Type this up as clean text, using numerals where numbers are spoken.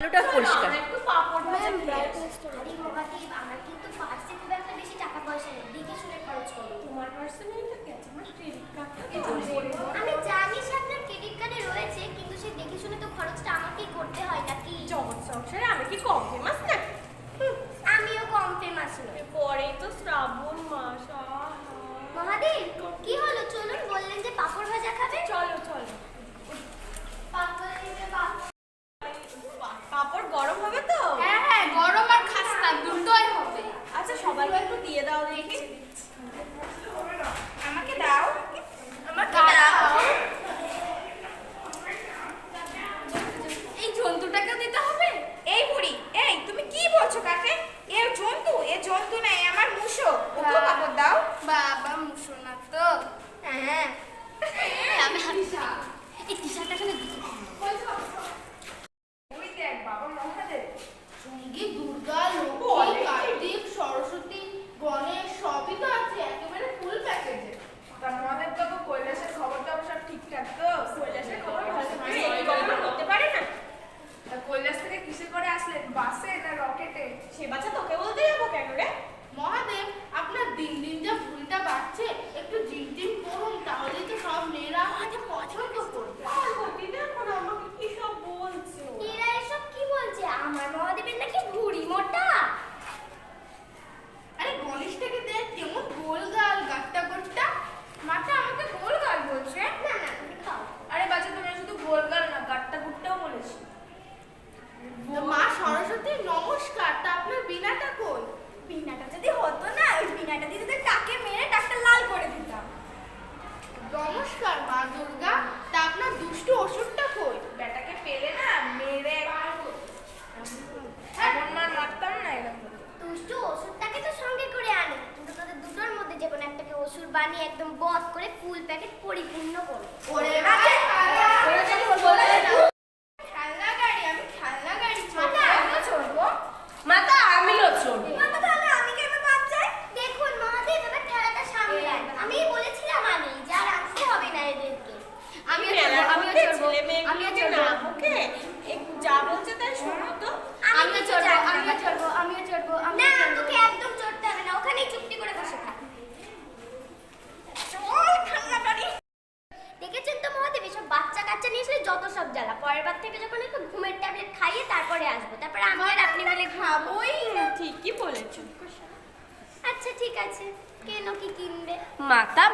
আলোটা পরিষ্কার। একটু পাপড় ভাজা আরে মহাদেব, আমার কিন্তু পার্সে খুব একটা বেশি টাকা পয়সা নেই, দেখে শুনে খরচ করো। তোমার পার্সোনাল টাকা আছে, আমার ক্রেডিট কার্ডটা আমি জানি সে আপনার ক্রেডিট কার্ডে রয়েছে, কিন্তু সে দেখে শুনে তো খরচটা আমাকেই করতে হয় নাকি? জগৎ সংসারে আমি কি কম ফেমাস নাকি? আমিও কম ফেমাস নই। পরেই তো শ্রাবণ মাস। মহাদেব, কি হলো? চলুন, বললেন যে পাপড় ভাজা খাবে। চলো চলো। পাপড় গরম হবে তো? হ্যাঁ হ্যাঁ, গরম আর খাস্তা দুটোই হবে। আচ্ছা, সবাইকে একটু দিয়ে দাও দেখি। আমাকে দাও, আমাকে দাও। এই জন্তুটাকে দিতে হবে। এই বুড়ি, এই তুমি কি বলছো কাকে? এ জন্তু, এ জন্তু না, এ আমার মুশো। ওকে কাপড় দাও। বাবা মুশো না তো। হ্যাঁ, আমি হাঁটছি। এই টি-শার্টটা এখানে দিতে। ওই দেখ বাবা মহাদেব। সঙ্গে দুর্গা, লক্ষ্মী, কার্তিক, সরস্বতী, গণেশ সবই তো আছে, একেবারে ফুল প্যাকেজে। তা মহাদেব বাবু কৈলাসের খবর দাও, সব ঠিকঠাক তো? কৈলাসের খবর ভালো না, এই গল্প করতে পারে না। তা কৈলাস থেকে কিসে করে আসলেন? বাসে না রকেটে? সে বাচ্চা তোকে বলতে যাবো কেন রে? মহাদেব, আপনার দিন দিন যা ভুলটা বাড়ছে, একটু জিম টিম করুন, তাহলেই তো সব মেয়েরা পছন্দ করবে। পার্বতী দেখো না আমাকে কি সব বলছে। এরা এসব কি বলছে? আমার মহাদেবের নাকি ভুঁড়ি মোটা। আরে গণেশটাকে দেখ, কেমন গোল গাল, গাট্টা গোট্টা। মাটা আমাকে গোল গাল বলছে। না না, তুমি খাও। আরে বাচ্চা, তুমি শুধু গোলগাল না, গাট্টা গুট্টাও বলেছি। তো মা সরস্বতী নমস্কার, তা আপনার বিনাটা কই? বিনাটা যদি হতো না, ওই বিনাটা দিয়ে তোদের টাকে মেরে টাকটা লাল করে দিতাম। নমস্কার মা দুর্গা, তা আপনার দুষ্টু ওষুধটা কই? বেটাকে পেলে না মেরে এমন মার মারতাম না এরকম। দুষ্টু ওষুধটাকে তো সঙ্গে করে আনি, কিন্তু তোদের দুটোর মধ্যে যে কোনো একটাকে ওষুধ বানিয়ে একদম বধ করে ফুল প্যাকেট পরিপূর্ণ করবো। ওরে খেলনা গাড়ি, আমি খেলনা গাড়ি মাতা, আমিও চড়বো। মাতা আমিও চলবো। মাতা, তাহলে আমি কেন বাদ যাই? দেখুন মহাদেব, এবার খেলাটা সামনে নেন। আমিই বলেছিলাম আগে, যা রাখতে হবে না এদেরকে। আমিও চড়বো, আমিও চড়বো, আমিও চলবো। ওকে, যা বলছে তাই শোনো তো। আমিও চড়বো, আমিও চড়বো, আমিও চড়বো, না, আমিও চড়বো। তোকে একদম চড়তে হবে না, ওখানেই চুপটি করে বসে থাক। দেখেছেন তো মহাদেব, এসব বাচ্চা কাচ্চা নিয়ে আসলে যত সব জ্বালা। পরের বার থেকে যখন একটু ঘুমের ট্যাবলেট খাইয়ে তারপরে আসবো, তারপরে আমি আর আপনি মিলে খাবো। ওই ঠিকই বলেছো। আচ্ছা ঠিক আছে, কেন কি কিনবে? মাতা